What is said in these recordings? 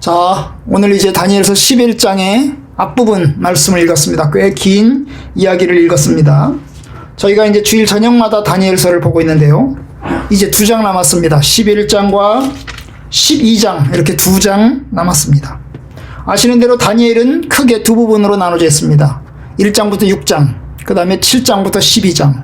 자, 오늘 이제 다니엘서 11장의 앞부분 말씀을 읽었습니다. 꽤 긴 이야기를 읽었습니다. 저희가 이제 주일 저녁마다 다니엘서를 보고 있는데요. 이제 2장 남았습니다. 11장과 12장 이렇게 2장 남았습니다. 아시는 대로 다니엘은 크게 두 부분으로 나눠져 있습니다. 1장부터 6장, 그 다음에 7장부터 12장.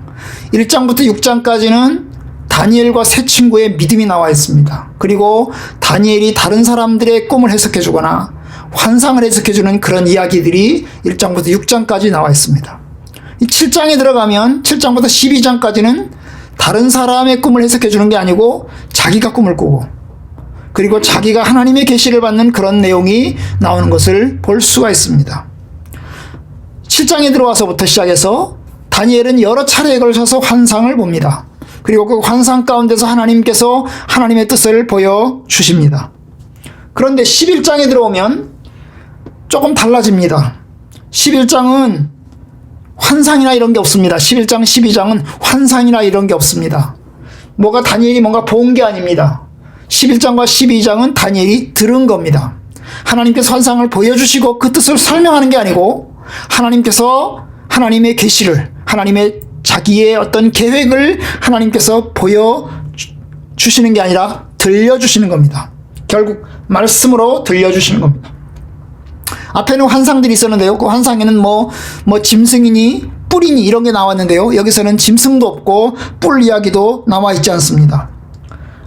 1장부터 6장까지는 다니엘과 세 친구의 믿음이 나와 있습니다. 그리고 다니엘이 다른 사람들의 꿈을 해석해 주거나 환상을 해석해 주는 그런 이야기들이 1장부터 6장까지 나와 있습니다. 이 7장에 들어가면 7장부터 12장까지는 다른 사람의 꿈을 해석해 주는 게 아니고 자기가 꿈을 꾸고 그리고 자기가 하나님의 계시를 받는 그런 내용이 나오는 것을 볼 수가 있습니다. 7장에 들어와서부터 시작해서 다니엘은 여러 차례에 걸쳐서 환상을 봅니다. 그리고 그 환상 가운데서 하나님께서 하나님의 뜻을 보여주십니다. 그런데 11장에 들어오면 조금 달라집니다. 11장은 환상이나 이런 게 없습니다. 11장, 12장은 환상이나 이런 게 없습니다. 다니엘이 뭔가 본 게 아닙니다. 11장과 12장은 다니엘이 들은 겁니다. 하나님께서 환상을 보여주시고 그 뜻을 설명하는 게 아니고 하나님께서 하나님의 계시를, 하나님의 자기의 어떤 계획을 하나님께서 보여주시는 게 아니라 들려주시는 겁니다. 결국 말씀으로 들려주시는 겁니다. 앞에는 환상들이 있었는데요. 그 환상에는 짐승이니 뿔이니 이런 게 나왔는데요. 여기서는 짐승도 없고 뿔 이야기도 나와 있지 않습니다.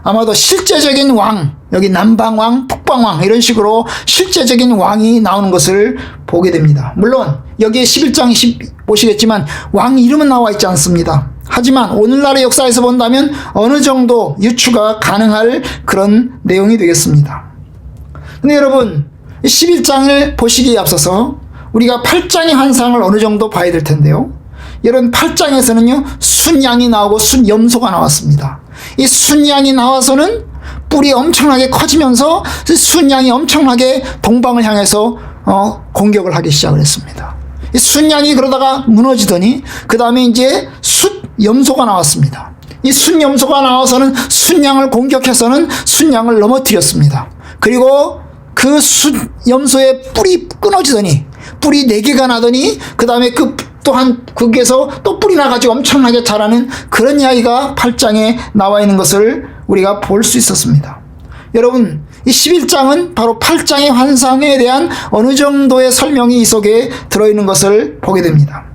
아마도 실제적인 왕, 여기 남방왕, 북방왕 이런 식으로 실제적인 왕이 나오는 것을 보게 됩니다. 물론 여기에 11장 보시겠지만 왕 이름은 나와 있지 않습니다. 하지만 오늘날의 역사에서 본다면 어느 정도 유추가 가능할 그런 내용이 되겠습니다. 근데 여러분 11장을 보시기에 앞서서 우리가 8장의 환상을 어느 정도 봐야 될 텐데요. 여러분 8장에서는요 순양이 나오고 순염소가 나왔습니다. 이 순양이 나와서는 뿔이 엄청나게 커지면서 순양이 엄청나게 동방을 향해서 공격을 하기 시작을 했습니다. 이 순양이 그러다가 무너지더니 그 다음에 이제 숫염소가 나왔습니다. 이 숫염소가 나와서는 순양을 공격해서는 순양을 넘어뜨렸습니다. 그리고 그 숫염소의 뿔이 끊어지더니 뿔이 4개가 나더니 그 다음에 또한 거기에서 또 뿔이 나가지고 엄청나게 자라는 그런 이야기가 8장에 나와 있는 것을 우리가 볼 수 있었습니다. 여러분 이 11장은 바로 8장의 환상에 대한 어느 정도의 설명이 이 속에 들어있는 것을 보게 됩니다.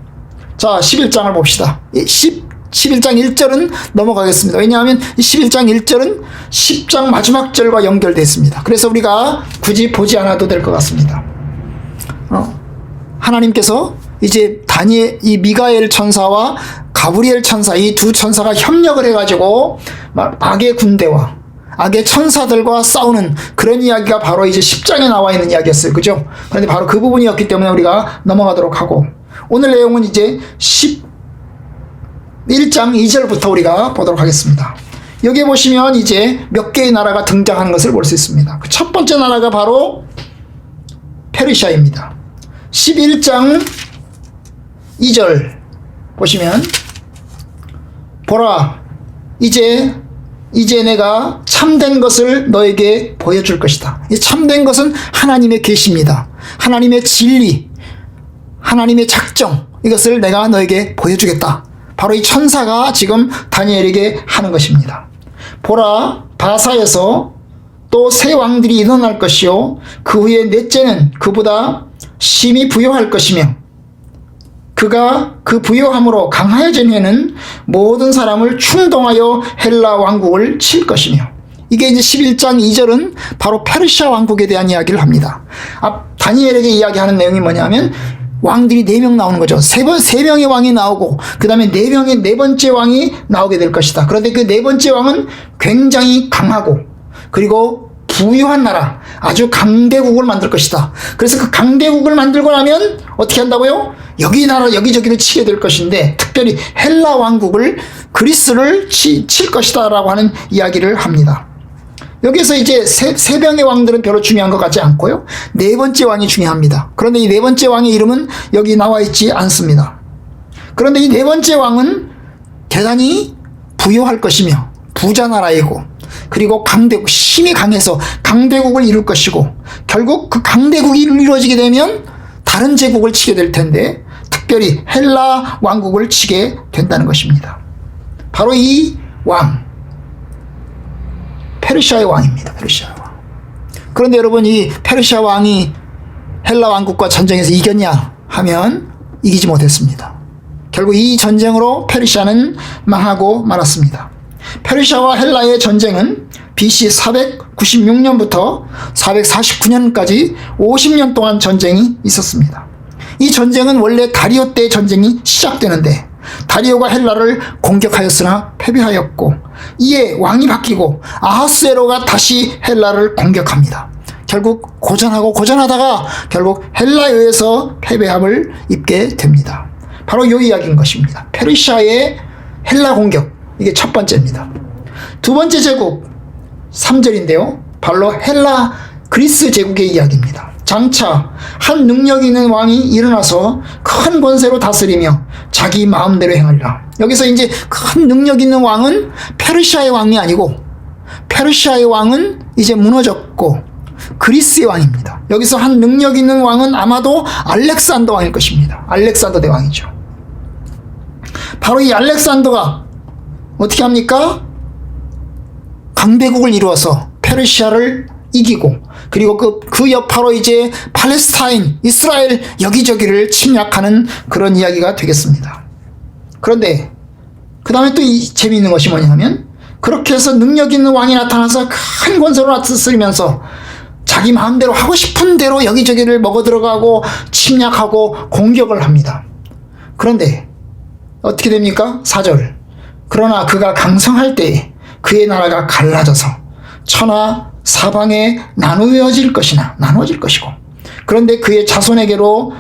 자 11장을 봅시다. 11장 1절은 넘어가겠습니다. 왜냐하면 이 11장 1절은 10장 마지막 절과 연결되어 있습니다. 그래서 우리가 굳이 보지 않아도 될 것 같습니다. 하나님께서 이제 이 미가엘 천사와 가브리엘 천사 이 두 천사가 협력을 해가지고 악의 군대와 악의 천사들과 싸우는 그런 이야기가 바로 이제 10장에 나와 있는 이야기였어요. 그죠? 그런데 바로 그 부분이었기 때문에 우리가 넘어가도록 하고 오늘 내용은 이제 11장 2절부터 우리가 보도록 하겠습니다. 여기 보시면 이제 몇 개의 나라가 등장하는 것을 볼 수 있습니다. 그 첫 번째 나라가 바로 페르시아입니다. 11장 2절 보시면 보라 이제 내가 참된 것을 너에게 보여줄 것이다. 이 참된 것은 하나님의 계시입니다. 하나님의 진리, 하나님의 작정 이것을 내가 너에게 보여주겠다. 바로 이 천사가 지금 다니엘에게 하는 것입니다. 보라 바사에서 또 새 왕들이 일어날 것이요 그 후에 넷째는 그보다 심히 부요할 것이며 그가 그 부요함으로 강하여진 해는 모든 사람을 충동하여 헬라 왕국을 칠 것이며 이게 이제 11장 2절은 바로 페르시아 왕국에 대한 이야기를 합니다. 다니엘에게 이야기하는 내용이 뭐냐면 왕들이 4명 나오는 거죠. 3명의 왕이 나오고 그 다음에 4명의 네 번째 왕이 나오게 될 것이다. 그런데 그 네 번째 왕은 굉장히 강하고 그리고 부유한 나라, 아주 강대국을 만들 것이다. 그래서 그 강대국을 만들고 나면 어떻게 한다고요? 여기저기를 치게 될 것인데 특별히 헬라 왕국을 그리스를 칠 것이다 라고 하는 이야기를 합니다. 여기서 이제 세 명의 왕들은 별로 중요한 것 같지 않고요. 네 번째 왕이 중요합니다. 그런데 이 네 번째 왕의 이름은 여기 나와 있지 않습니다. 그런데 이 네 번째 왕은 대단히 부유할 것이며 부자 나라이고 그리고 강대국, 힘이 강해서 강대국을 이룰 것이고, 결국 그 강대국이 이루어지게 되면 다른 제국을 치게 될 텐데, 특별히 헬라 왕국을 치게 된다는 것입니다. 바로 이 왕, 페르시아의 왕입니다. 페르시아의 왕. 그런데 여러분, 이 페르시아 왕이 헬라 왕국과 전쟁에서 이겼냐 하면 이기지 못했습니다. 결국 이 전쟁으로 페르시아는 망하고 말았습니다. 페르시아와 헬라의 전쟁은 BC 496년부터 449년까지 50년 동안 전쟁이 있었습니다. 이 전쟁은 원래 다리오 때 전쟁이 시작되는데, 다리오가 헬라를 공격하였으나 패배하였고, 이에 왕이 바뀌고 아하스에로가 다시 헬라를 공격합니다. 결국 고전하다가 결국 헬라에 의해서 패배함을 입게 됩니다. 바로 이 이야기인 것입니다. 페르시아의 헬라 공격, 이게 첫 번째입니다. 두 번째 제국 3절인데요. 바로 헬라 그리스 제국의 이야기입니다. 장차 한 능력 있는 왕이 일어나서 큰 권세로 다스리며 자기 마음대로 행하리라. 여기서 이제 큰 능력 있는 왕은 페르시아의 왕이 아니고, 페르시아의 왕은 이제 무너졌고 그리스의 왕입니다. 여기서 한 능력 있는 왕은 아마도 알렉산더 왕일 것입니다. 알렉산더 대왕이죠. 바로 이 알렉산더가 어떻게 합니까? 강대국을 이루어서 페르시아를 이기고, 그리고 그 여파로 이제 팔레스타인, 이스라엘 여기저기를 침략하는 그런 이야기가 되겠습니다. 그런데 그 다음에 또 재미있는 것이 뭐냐면, 그렇게 해서 능력 있는 왕이 나타나서 큰 권세로 나타나면서 자기 마음대로 하고 싶은 대로 여기저기를 먹어들어가고 침략하고 공격을 합니다. 그런데 어떻게 됩니까? 4절. 그러나 그가 강성할 때에 그의 나라가 갈라져서 천하 사방에 나누어질 것이고, 그런데 그의 자손에게로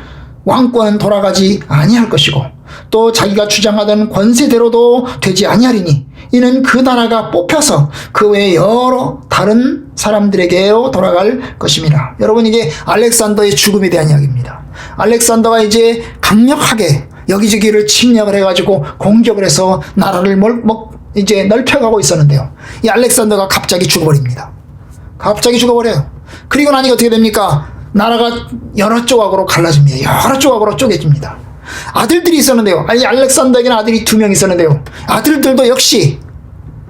왕권은 돌아가지 아니할 것이고, 또 자기가 주장하던 권세대로도 되지 아니하리니 이는 그 나라가 뽑혀서 그 외에 여러 다른 사람들에게로 돌아갈 것입니다. 여러분, 이게 알렉산더의 죽음에 대한 이야기입니다. 알렉산더가 이제 강력하게 여기저기를 침략을 해가지고 공격을 해서 나라를 이제 넓혀가고 있었는데요. 이 알렉산더가 갑자기 죽어버립니다. 갑자기 죽어버려요. 그리고 나니 어떻게 됩니까? 나라가 여러 조각으로 갈라집니다. 여러 조각으로 쪼개집니다. 아들들이 있었는데요. 이 알렉산더에게는 아들이 2명 있었는데요. 아들들도 역시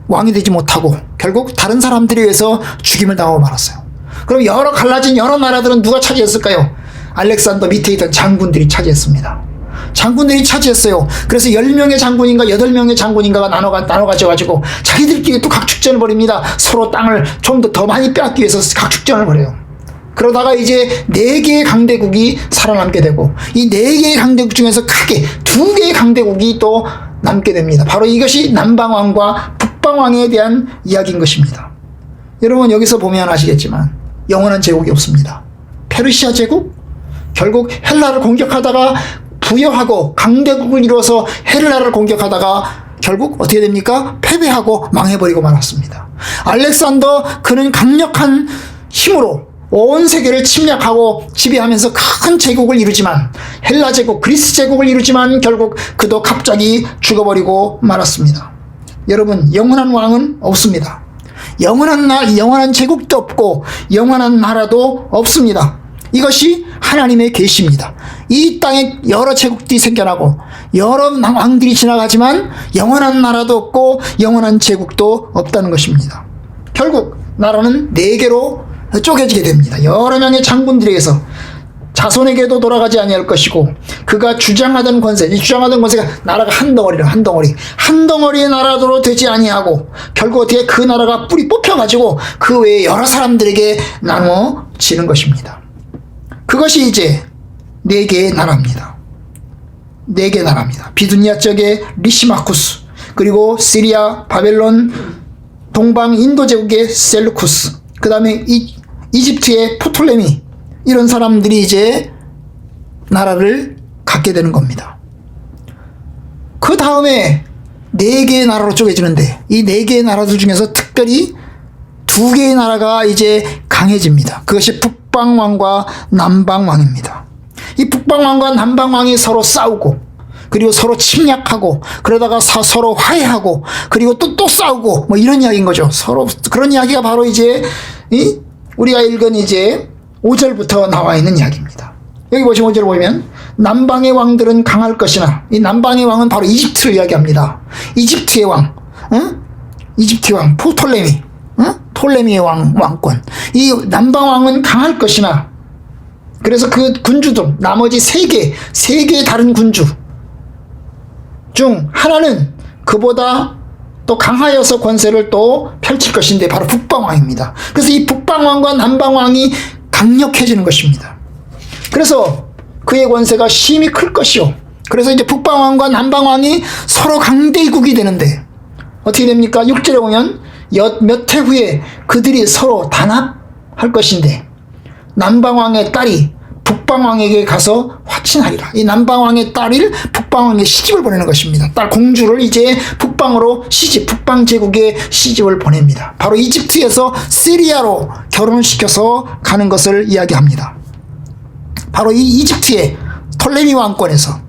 왕이 되지 못하고 결국 다른 사람들에 의해서 죽임을 당하고 말았어요. 그럼 갈라진 여러 나라들은 누가 차지했을까요? 알렉산더 밑에 있던 장군들이 차지했습니다. 장군들이 차지했어요. 그래서 10명의 장군인가 8명의 장군인가가 나눠가지고 자기들끼리 또 각축전을 벌입니다. 서로 땅을 좀 더 많이 빼앗기 위해서 각축전을 벌여요. 그러다가 이제 4개의 강대국이 살아남게 되고, 이 4개의 강대국 중에서 크게 2개의 강대국이 또 남게 됩니다. 바로 이것이 남방왕과 북방왕에 대한 이야기인 것입니다. 여러분, 여기서 보면 아시겠지만 영원한 제국이 없습니다. 페르시아 제국, 결국 헬라를 공격하다가 부여하고 강대국을 이루어서 헬라를 공격하다가 결국 어떻게 됩니까? 패배하고 망해버리고 말았습니다. 알렉산더, 그는 강력한 힘으로 온 세계를 침략하고 지배하면서 큰 제국을 이루지만, 헬라 제국, 그리스 제국을 이루지만 결국 그도 갑자기 죽어버리고 말았습니다. 여러분, 영원한 왕은 없습니다. 영원한 제국도 없고 영원한 나라도 없습니다. 이것이 하나님의 계시입니다. 이 땅에 여러 제국들이 생겨나고 여러 왕들이 지나가지만 영원한 나라도 없고 영원한 제국도 없다는 것입니다. 결국 나라는 4개로 쪼개지게 됩니다. 여러 명의 장군들에 의해서 자손에게도 돌아가지 아니할 것이고, 그가 주장하던 권세가 나라가 한 덩어리의 나라로 되지 아니하고, 결국 어떻게 그 나라가 뿌리 뽑혀가지고 그 외에 여러 사람들에게 나누어지는 것입니다. 그것이 이제 4개의 나라입니다. 4개의 나라입니다. 비두니아 쪽의 리시마쿠스, 그리고 시리아, 바벨론, 동방 인도 제국의 셀루쿠스, 그 다음에 이집트의 프톨레미, 이런 사람들이 이제 나라를 갖게 되는 겁니다. 그 다음에 4개의 나라로 쪼개지는데, 이 4개의 나라들 중에서 특별히 2개의 나라가 이제 강해집니다. 그것이 북방왕과 남방왕입니다. 이 북방왕과 남방왕이 서로 싸우고, 그리고 서로 침략하고 그러다가 서로 화해하고 그리고 또 싸우고 뭐 이런 이야기인 거죠. 서로 그런 이야기가 바로 이제 우리가 읽은 이제 5절부터 나와 있는 이야기입니다. 여기 보시면 5절 보면 남방의 왕들은 강할 것이나 이 남방의 왕은 바로 이집트를 이야기합니다. 이집트의 왕, 이집트의 왕 톨레미, 톨레미의 왕권. 이 남방 왕은 강할 것이나 그래서 그 군주들 나머지 세 개의 다른 군주 중 하나는 그보다 또 강하여서 권세를 또 펼칠 것인데 바로 북방왕입니다. 그래서 이 북방왕과 남방왕이 강력해지는 것입니다. 그래서 그의 권세가 심히 클 것이요. 그래서 이제 북방왕과 남방왕이 서로 강대국이 되는데 어떻게 됩니까? 6절에 보면 몇 해 후에 그들이 서로 단합할 것인데 남방왕의 딸이 북방왕에게 가서 화친하리라. 이 남방왕의 딸을 북방왕에 시집을 보내는 것입니다. 딸 공주를 이제 북방으로 북방 제국에 시집을 보냅니다. 바로 이집트에서 시리아로 결혼을 시켜서 가는 것을 이야기합니다. 바로 이 이집트의 톨레미 왕권에서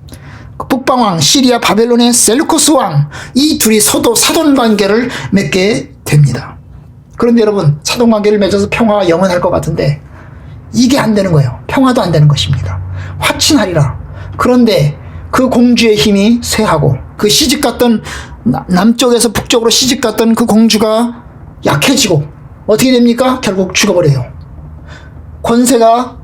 북방왕 시리아 바벨론의 셀루쿠스 왕 이 둘이 사돈 관계를 맺게 됩니다. 그런데 여러분 사돈 관계를 맺어서 평화가 영원할 것 같은데 이게 안 되는 거예요. 평화도 안 되는 것입니다. 화친하리라. 그런데 그 공주의 힘이 쇠하고 그 시집갔던 남쪽에서 북쪽으로 시집갔던 그 공주가 약해지고 어떻게 됩니까? 결국 죽어버려요. 권세가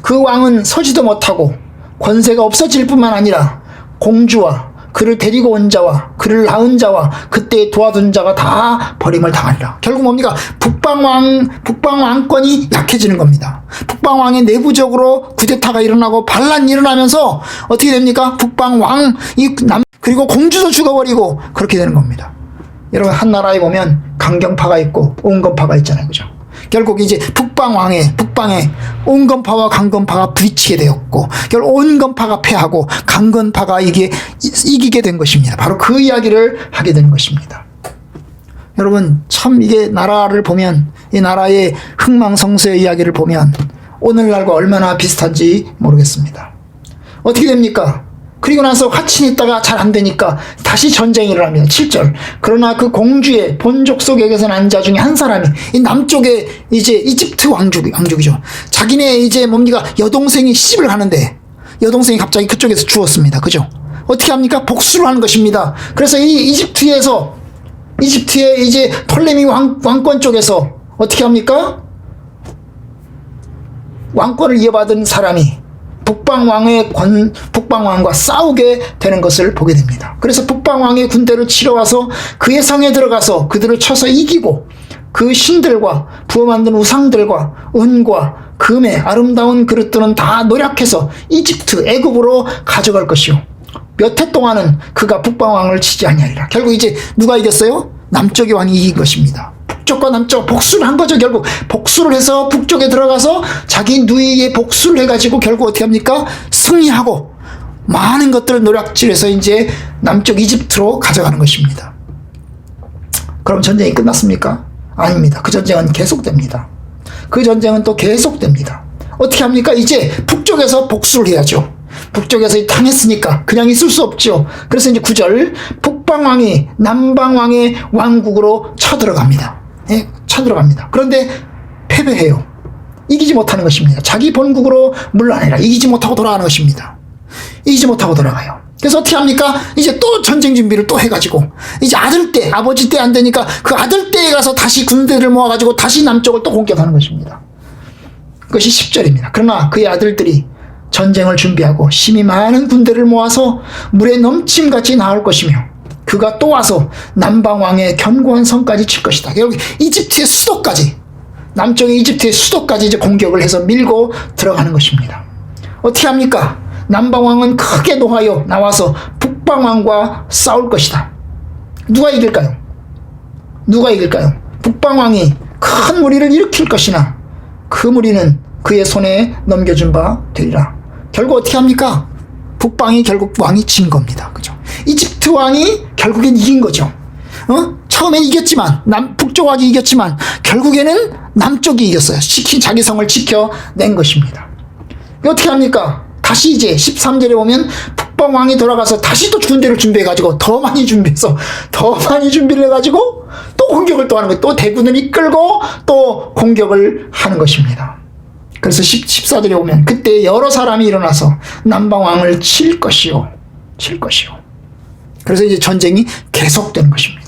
그 왕은 서지도 못하고 권세가 없어질 뿐만 아니라 공주와 그를 데리고 온 자와 그를 낳은 자와 그때 도와둔 자가 다 버림을 당하리라. 결국 뭡니까? 북방왕권이 약해지는 겁니다. 북방왕의 내부적으로 쿠데타가 일어나고 반란이 일어나면서 어떻게 됩니까? 북방왕 그리고 공주도 죽어버리고 그렇게 되는 겁니다. 여러분 한 나라에 보면 강경파가 있고 온건파가 있잖아요. 그죠? 결국 이제 북방에 온건파와 강건파가 부딪히게 되었고 결국 온건파가 패하고 강건파가 이기게 된 것입니다. 바로 그 이야기를 하게 되는 것입니다. 여러분 참 이게 나라를 보면 이 나라의 흥망성쇠의 이야기를 보면 오늘날과 얼마나 비슷한지 모르겠습니다. 어떻게 됩니까? 그리고 나서 화친했다가 잘 안 되니까 다시 전쟁이 일어납니다. 7절. 그러나 그 공주의 본족 속에서 난 자 중에 한 사람이 이 남쪽에 이제 이집트 왕족이죠. 자기네 이제 뭡니까? 여동생이 시집을 가는데 여동생이 갑자기 그쪽에서 죽었습니다. 그죠? 어떻게 합니까? 복수를 하는 것입니다. 그래서 이 이집트의 이제 톨레미 왕권 쪽에서 어떻게 합니까? 왕권을 이어받은 사람이 북방왕과 싸우게 되는 것을 보게 됩니다. 그래서 북방왕의 군대를 치러와서 그의 성에 들어가서 그들을 쳐서 이기고 그 신들과 부어 만든 우상들과 은과 금의 아름다운 그릇들은 다 노력해서 애굽으로 가져갈 것이요. 몇 해 동안은 그가 북방왕을 치지 아니하리라. 결국 이제 누가 이겼어요? 남쪽의 왕이 이긴 것입니다. 북쪽과 남쪽 복수를 한 거죠. 결국 복수를 해서 북쪽에 들어가서 자기 누이에게 복수를 해가지고 결국 어떻게 합니까? 승리하고 많은 것들을 노략질해서 이제 남쪽 이집트로 가져가는 것입니다. 그럼 전쟁이 끝났습니까? 아닙니다. 그 전쟁은 계속됩니다. 그 전쟁은 또 계속됩니다. 어떻게 합니까? 이제 북쪽에서 복수를 해야죠. 북쪽에서 당했으니까 그냥 있을 수 없죠. 그래서 이제 9절 북방왕이 남방왕의 왕국으로 쳐들어갑니다. 예, 쳐들어갑니다. 그런데 패배해요. 이기지 못하는 것입니다. 자기 본국으로 물러나라. 이기지 못하고 돌아가는 것입니다. 이기지 못하고 돌아가요. 그래서 어떻게 합니까? 이제 또 전쟁 준비를 또 해가지고 이제 아버지 때 안 되니까 그 아들 때에 가서 다시 군대를 모아가지고 다시 남쪽을 또 공격하는 것입니다. 그것이 10절입니다. 그러나 그의 아들들이 전쟁을 준비하고 심히 많은 군대를 모아서 물에 넘침같이 나올 것이며 그가 또 와서 남방왕의 견고한 성까지 칠 것이다. 결국 이집트의 수도까지 남쪽의 이집트의 수도까지 이제 공격을 해서 밀고 들어가는 것입니다. 어떻게 합니까? 남방왕은 크게 노하여 나와서 북방왕과 싸울 것이다. 누가 이길까요? 북방왕이 큰 무리를 일으킬 것이나 그 무리는 그의 손에 넘겨준 바 되리라. 결국 어떻게 합니까? 북방이 결국 왕이 진 겁니다. 그죠? 이집트 왕이 결국엔 이긴 거죠. 처음엔 이겼지만 북쪽 왕이 이겼지만 결국에는 남쪽이 이겼어요. 자기 성을 지켜낸 것입니다. 어떻게 합니까? 다시 이제 13절에 보면 북방왕이 돌아가서 다시 또 군대를 준비해가지고 더 많이 준비를 해가지고 또 공격을 또 하는 거예요. 또 대군을 이끌고 또 공격을 하는 것입니다. 그래서 14절에 오면 그때 여러 사람이 일어나서 남방왕을 칠 것이요. 그래서 이제 전쟁이 계속되는 것입니다.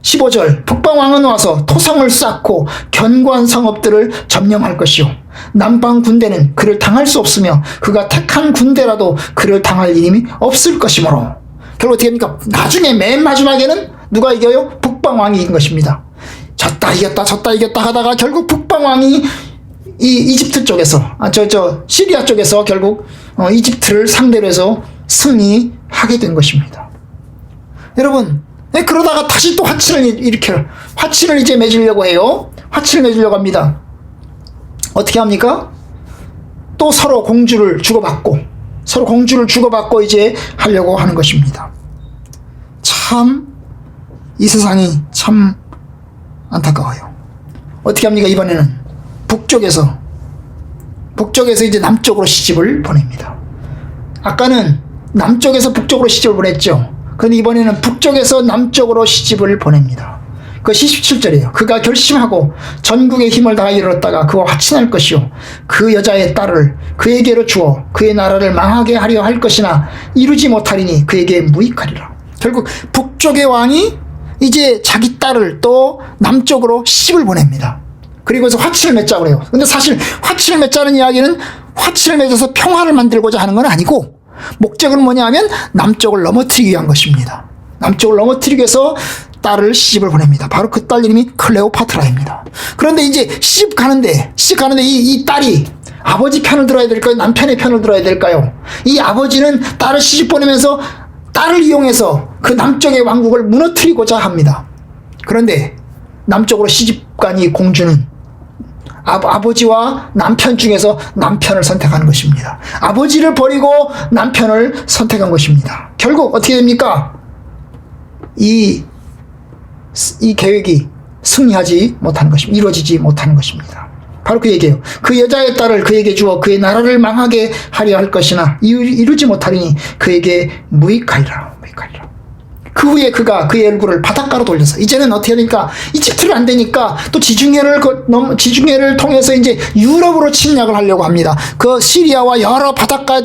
15절 북방왕은 와서 토성을 쌓고 견고한 성읍들을 점령할 것이요. 남방 군대는 그를 당할 수 없으며 그가 택한 군대라도 그를 당할 일이 없을 것이므로 결국 어떻게 됩니까? 나중에 맨 마지막에는 누가 이겨요? 북방왕이 이긴 것입니다. 졌다 이겼다 하다가 결국 북방왕이 이 이집트 쪽에서 시리아 쪽에서 결국 이집트를 상대로 해서 승리하게 된 것입니다. 여러분, 그러다가 다시 또 화친을 이제 맺으려고 해요. 화친을 맺으려고 합니다. 어떻게 합니까? 또 서로 공주를 주고받고 이제 하려고 하는 것입니다. 참, 이 세상이 참 안타까워요. 어떻게 합니까? 이번에는 북쪽에서 이제 남쪽으로 시집을 보냅니다. 아까는 남쪽에서 북쪽으로 시집을 보냈죠. 그런데 이번에는 북쪽에서 남쪽으로 시집을 보냅니다. 그것이 17절이에요. 그가 결심하고 전국의 힘을 다하 이르렀다가 그와 화친할 것이요. 그 여자의 딸을 그에게로 주어 그의 나라를 망하게 하려 할 것이나 이루지 못하리니 그에게 무익하리라. 결국 북쪽의 왕이 이제 자기 딸을 또 남쪽으로 시집을 보냅니다. 그리고서 화친을 맺자고 해요. 근데 사실 화친을 맺자는 이야기는 화친을 맺어서 평화를 만들고자 하는 건 아니고 목적은 뭐냐 하면 남쪽을 넘어뜨리기 위한 것입니다. 남쪽을 넘어뜨리기 위해서 딸을 시집을 보냅니다. 바로 그 딸 이름이 클레오파트라입니다. 그런데 이제 시집 가는데 이 딸이 아버지 편을 들어야 될까요? 남편의 편을 들어야 될까요? 이 아버지는 딸을 시집 보내면서 딸을 이용해서 그 남쪽의 왕국을 무너뜨리고자 합니다. 그런데 남쪽으로 시집간 이 공주는 아버지와 남편 중에서 남편을 선택하는 것입니다. 아버지를 버리고 남편을 선택한 것입니다. 결국 어떻게 됩니까? 이 계획이 승리하지 못하는 것입니다. 이루어지지 못하는 것입니다. 바로 그 얘기예요. 그 여자의 딸을 그에게 주어 그의 나라를 망하게 하려 할 것이나 이루지 못하리니 그에게 무익하리라. 그 후에 그가 그의 얼굴을 바닷가로 돌려서 이제는 어떻게 하니까 이집트를 안 되니까 또 지중해를 통해서 이제 유럽으로 침략을 하려고 합니다. 그 시리아와 여러 바닷가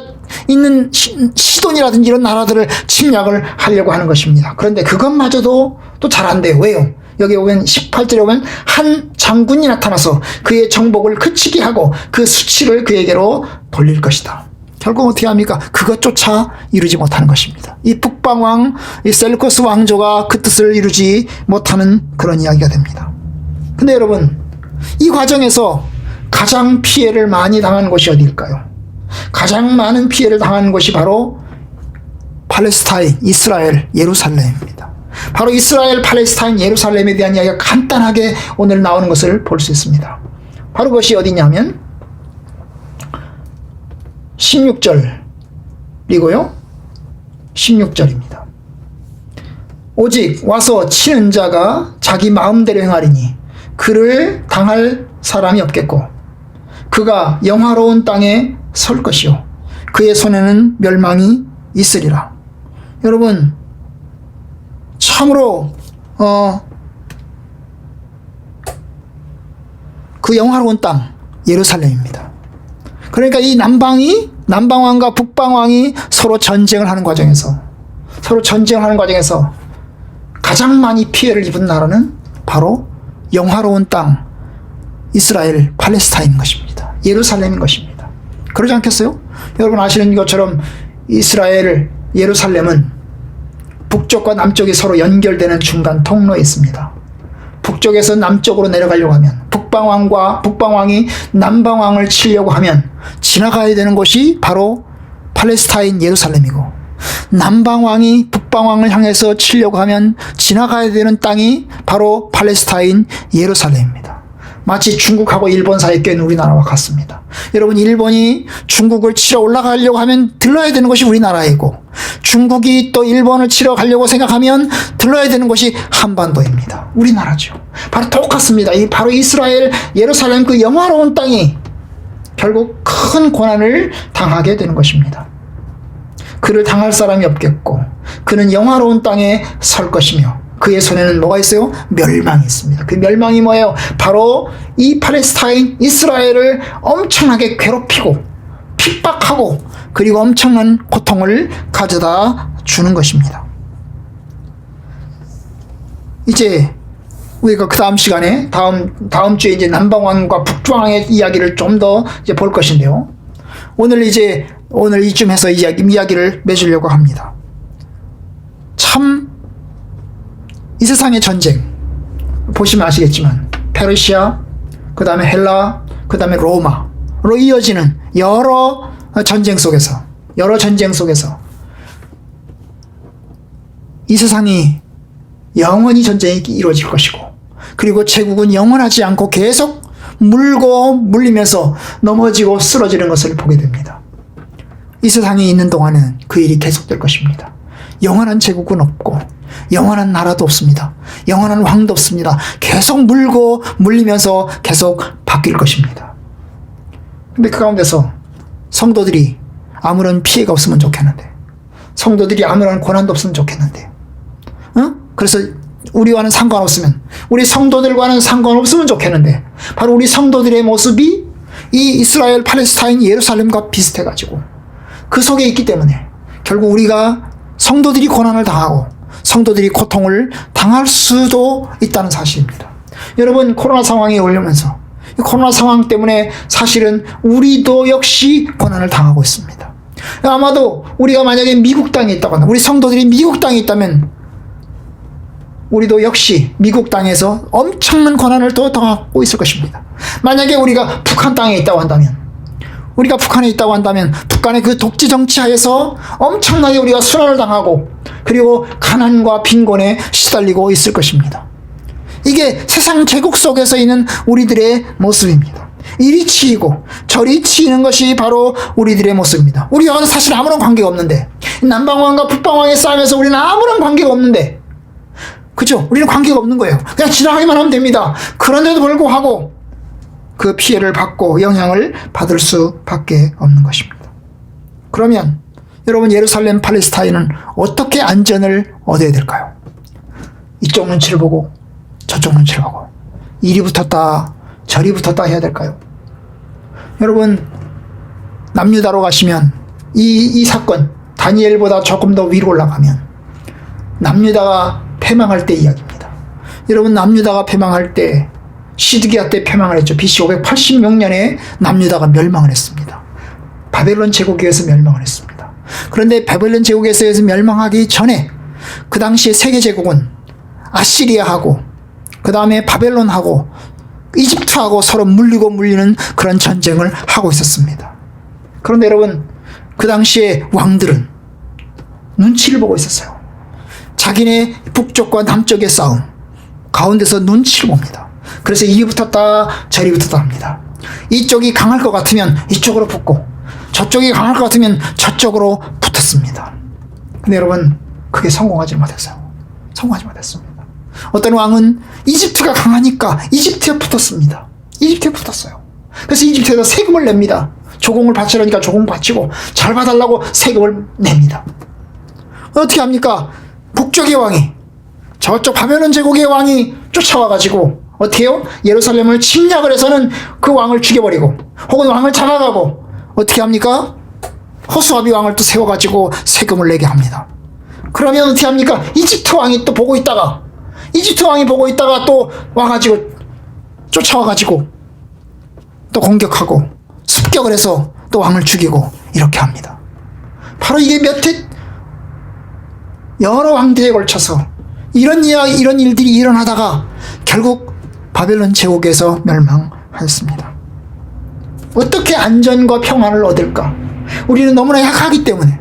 있는 시돈이라든지 이런 나라들을 침략을 하려고 하는 것입니다. 그런데 그것마저도 또 잘 안 돼요. 왜요? 여기 오면 18절에 오면 한 장군이 나타나서 그의 정복을 그치게 하고 그 수치를 그에게로 돌릴 것이다. 결국 어떻게 합니까? 그것조차 이루지 못하는 것입니다. 이 북방왕, 이 셀루커스 왕조가 그 뜻을 이루지 못하는 그런 이야기가 됩니다. 근데 여러분, 이 과정에서 가장 피해를 많이 당한 곳이 어디일까요? 가장 많은 피해를 당한 곳이 바로 팔레스타인, 이스라엘, 예루살렘입니다. 바로 이스라엘, 팔레스타인, 예루살렘에 대한 이야기가 간단하게 오늘 나오는 것을 볼 수 있습니다. 바로 그것이 어디냐면 16절이고요. 16절입니다. 오직 와서 치는 자가 자기 마음대로 행하리니 그를 당할 사람이 없겠고 그가 영화로운 땅에 설 것이요 그의 손에는 멸망이 있으리라. 여러분, 참으로 그 영화로운 땅 예루살렘입니다. 그러니까 이 남방왕과 북방왕이 서로 전쟁을 하는 과정에서 가장 많이 피해를 입은 나라는 바로 영화로운 땅 이스라엘 팔레스타인인 것입니다. 예루살렘인 것입니다. 그러지 않겠어요? 여러분 아시는 것처럼 이스라엘 예루살렘은 북쪽과 남쪽이 서로 연결되는 중간 통로에 있습니다. 북쪽에서 남쪽으로 내려가려고 하면 북방왕이 남방왕을 치려고 하면 지나가야 되는 곳이 바로 팔레스타인 예루살렘이고 남방왕이 북방왕을 향해서 치려고 하면 지나가야 되는 땅이 바로 팔레스타인 예루살렘입니다. 마치 중국하고 일본 사이에 껴있는 우리나라와 같습니다. 여러분, 일본이 중국을 치러 올라가려고 하면 들러야 되는 것이 우리나라이고 중국이 또 일본을 치러 가려고 생각하면 들러야 되는 것이 한반도입니다. 우리나라죠. 바로 똑같습니다. 바로 이스라엘 예루살렘 그 영화로운 땅이 결국 큰 고난을 당하게 되는 것입니다. 그를 당할 사람이 없겠고 그는 영화로운 땅에 설 것이며 그의 손에는 뭐가 있어요? 멸망이 있습니다. 그 멸망이 뭐예요? 바로 이 팔레스타인 이스라엘을 엄청나게 괴롭히고 핍박하고 그리고 엄청난 고통을 가져다 주는 것입니다. 이제 우리가 그 다음 시간에 다음 주에 이제 남방왕과 북방왕의 이야기를 좀 더 이제 볼 것인데요. 오늘 이쯤 해서 이야기를 맺으려고 합니다. 참 이 세상의 전쟁 보시면 아시겠지만 페르시아, 그 다음에 헬라, 그 다음에 로마로 이어지는 여러 전쟁 속에서 이 세상이 영원히 전쟁이 이루어질 것이고 그리고 제국은 영원하지 않고 계속 물리면서 넘어지고 쓰러지는 것을 보게 됩니다. 이 세상에 있는 동안은 그 일이 계속될 것입니다. 영원한 제국은 없고 영원한 나라도 없습니다. 영원한 왕도 없습니다. 계속 물리면서 계속 바뀔 것입니다. 근데 그 가운데서 성도들이 아무런 피해가 없으면 좋겠는데, 성도들이 아무런 고난도 없으면 좋겠는데, 그래서 우리와는 상관없으면, 우리 성도들과는 상관없으면 좋겠는데, 바로 우리 성도들의 모습이 이 이스라엘, 팔레스타인, 예루살렘과 비슷해가지고 그 속에 있기 때문에 결국 우리가 성도들이 고난을 당하고 성도들이 고통을 당할 수도 있다는 사실입니다. 여러분, 코로나 상황이 오려면서 코로나 상황 때문에 사실은 우리도 역시 고난을 당하고 있습니다. 아마도 우리가 만약에 미국 땅에 있다고 한다, 우리 성도들이 미국 땅에 있다면 우리도 역시 미국 땅에서 엄청난 고난을 더 당하고 있을 것입니다. 만약에 우리가 북한 땅에 있다고 한다면, 북한의 그 독재 정치하에서 엄청나게 우리가 수난을 당하고 그리고 가난과 빈곤에 시달리고 있을 것입니다. 이게 세상 제국 속에서 있는 우리들의 모습입니다. 이리 치이고 저리 치이는 것이 바로 우리들의 모습입니다. 우리와는 사실 아무런 관계가 없는데, 남방왕과 북방왕의 싸움에서 우리는 아무런 관계가 없는데, 그죠? 우리는 관계가 없는 거예요. 그냥 지나가기만 하면 됩니다. 그런데도 불구하고 그 피해를 받고 영향을 받을 수밖에 없는 것입니다. 그러면 여러분, 예루살렘, 팔레스타인은 어떻게 안전을 얻어야 될까요? 이쪽 눈치를 보고 저쪽 눈치를 보고 이리 붙었다 저리 붙었다 해야 될까요? 여러분, 남유다로 가시면 이 사건, 다니엘보다 조금 더 위로 올라가면 남유다가 패망할 때 이야기입니다. 여러분, 남유다가 패망할 때 시드기야 때 패망을 했죠. BC 586년에 남유다가 멸망을 했습니다. 바벨론 제국에서 멸망을 했습니다. 그런데 바벨론 제국에서 멸망하기 전에 그 당시에 세계 제국은 아시리아하고 그 다음에 바벨론하고 이집트하고 서로 물리는 그런 전쟁을 하고 있었습니다. 그런데 여러분, 그 당시에 왕들은 눈치를 보고 있었어요. 자기네 북쪽과 남쪽의 싸움 가운데서 눈치를 봅니다. 그래서 이리 붙었다 저리 붙었다 합니다. 이쪽이 강할 것 같으면 이쪽으로 붙고 저쪽이 강할 것 같으면 저쪽으로 붙었습니다. 근데 여러분, 그게 성공하지 못했습니다. 어떤 왕은 이집트가 강하니까 이집트에 붙었습니다. 그래서 이집트에서 세금을 냅니다. 조공을 바치라니까 조공 바치고 잘 봐달라고 세금을 냅니다. 어떻게 합니까? 북쪽의 왕이, 저쪽 바벨론 제국의 왕이 쫓아와가지고 어떻게 해요? 예루살렘을 침략을 해서는 그 왕을 죽여버리고 혹은 왕을 잡아가고 어떻게 합니까? 호수아비 왕을 또 세워가지고 세금을 내게 합니다. 그러면 어떻게 합니까? 이집트 왕이 보고 있다가 또 와가지고 쫓아와가지고 또 공격하고 습격을 해서 또 왕을 죽이고 이렇게 합니다. 바로 이게 여러 왕들에 걸쳐서 이런 일들이 일어나다가 결국 바벨론 제국에서 멸망하였습니다. 어떻게 안전과 평안을 얻을까? 우리는 너무나 약하기 때문에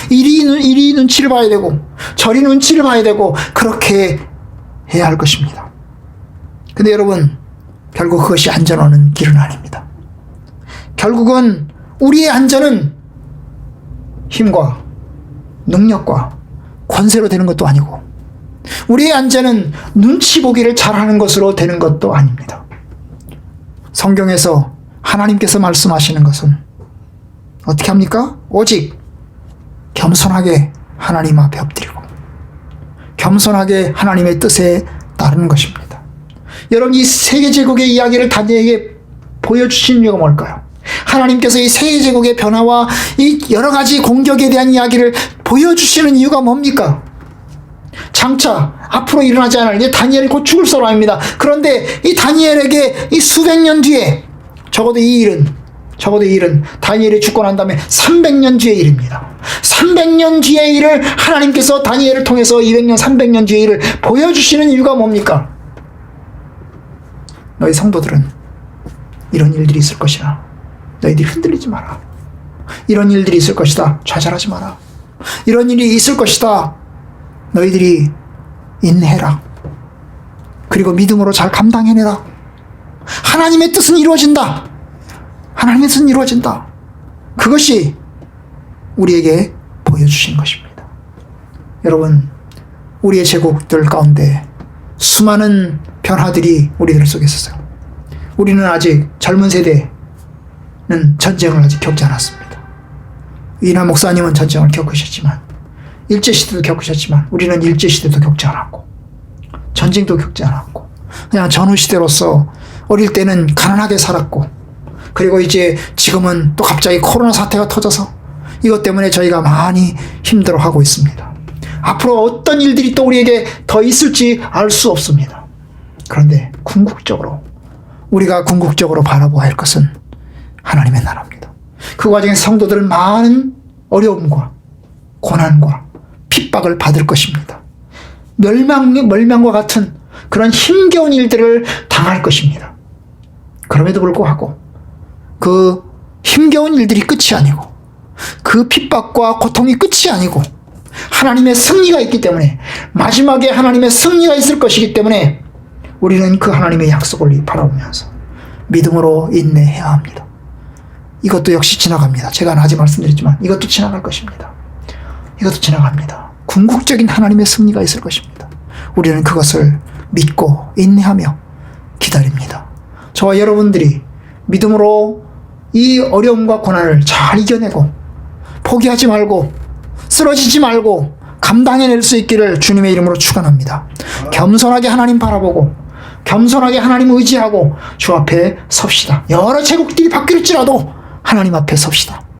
이리 눈치를 봐야 되고 저리 눈치를 봐야 되고 그렇게 해야 할 것입니다. 근데 여러분, 결국 그것이 안전 얻는 길은 아닙니다. 결국은 우리의 안전은 힘과 능력과 권세로 되는 것도 아니고 우리의 안전은 눈치 보기를 잘하는 것으로 되는 것도 아닙니다. 성경에서 하나님께서 말씀하시는 것은 어떻게 합니까? 오직 겸손하게 하나님 앞에 엎드리고 겸손하게 하나님의 뜻에 따르는 것입니다. 여러분, 이 세계제국의 이야기를 다니엘에게 보여주신 이유가 뭘까요? 하나님께서 이 세계제국의 변화와 이 여러 가지 공격에 대한 이야기를 보여주시는 이유가 뭡니까? 장차 앞으로 일어나지 않을, 이제 다니엘이 곧 죽을 사람입니다. 그런데 이 다니엘에게 이 수백 년 뒤에, 적어도 이 일은 다니엘이 죽고 난 다음에 300년 뒤의 일입니다. 300년 뒤의 일을 하나님께서 다니엘을 통해서 200년, 300년 뒤의 일을 보여주시는 이유가 뭡니까? 너희 성도들은 이런 일들이 있을 것이라 너희들이 흔들리지 마라. 이런 일들이 있을 것이다. 좌절하지 마라. 이런 일이 있을 것이다. 너희들이 인내해라. 그리고 믿음으로 잘 감당해내라. 하나님의 뜻은 이루어진다. 하나님의 뜻은 이루어진다. 그것이 우리에게 보여주신 것입니다. 여러분, 우리의 제국들 가운데 수많은 변화들이 우리들 속에 있었어요. 우리는 아직 젊은 세대는 전쟁을 아직 겪지 않았습니다. 이나 목사님은 전쟁을 겪으셨지만, 일제시대도 겪으셨지만, 우리는 일제시대도 겪지 않았고 전쟁도 겪지 않았고 그냥 전후시대로서 어릴 때는 가난하게 살았고, 그리고 이제 지금은 또 갑자기 코로나 사태가 터져서 이것 때문에 저희가 많이 힘들어하고 있습니다. 앞으로 어떤 일들이 또 우리에게 더 있을지 알 수 없습니다. 그런데 우리가 궁극적으로 바라보아야 할 것은 하나님의 나라입니다. 그 과정에 성도들은 많은 어려움과 고난과 핍박을 받을 것입니다. 멸망과 같은 그런 힘겨운 일들을 당할 것입니다. 그럼에도 불구하고 그 힘겨운 일들이 끝이 아니고, 그 핍박과 고통이 끝이 아니고 하나님의 승리가 있기 때문에, 마지막에 하나님의 승리가 있을 것이기 때문에 우리는 그 하나님의 약속을 바라보면서 믿음으로 인내해야 합니다. 이것도 역시 지나갑니다. 제가 낮에 말씀드렸지만 이것도 지나갈 것입니다. 이것도 지나갑니다. 궁극적인 하나님의 승리가 있을 것입니다. 우리는 그것을 믿고 인내하며 기다립니다. 저와 여러분들이 믿음으로 이 어려움과 고난을 잘 이겨내고 포기하지 말고 쓰러지지 말고 감당해낼 수 있기를 주님의 이름으로 축원합니다. 겸손하게 하나님 바라보고 겸손하게 하나님 의지하고 주 앞에 섭시다. 여러 제국들이 바뀔지라도 하나님 앞에 섭시다.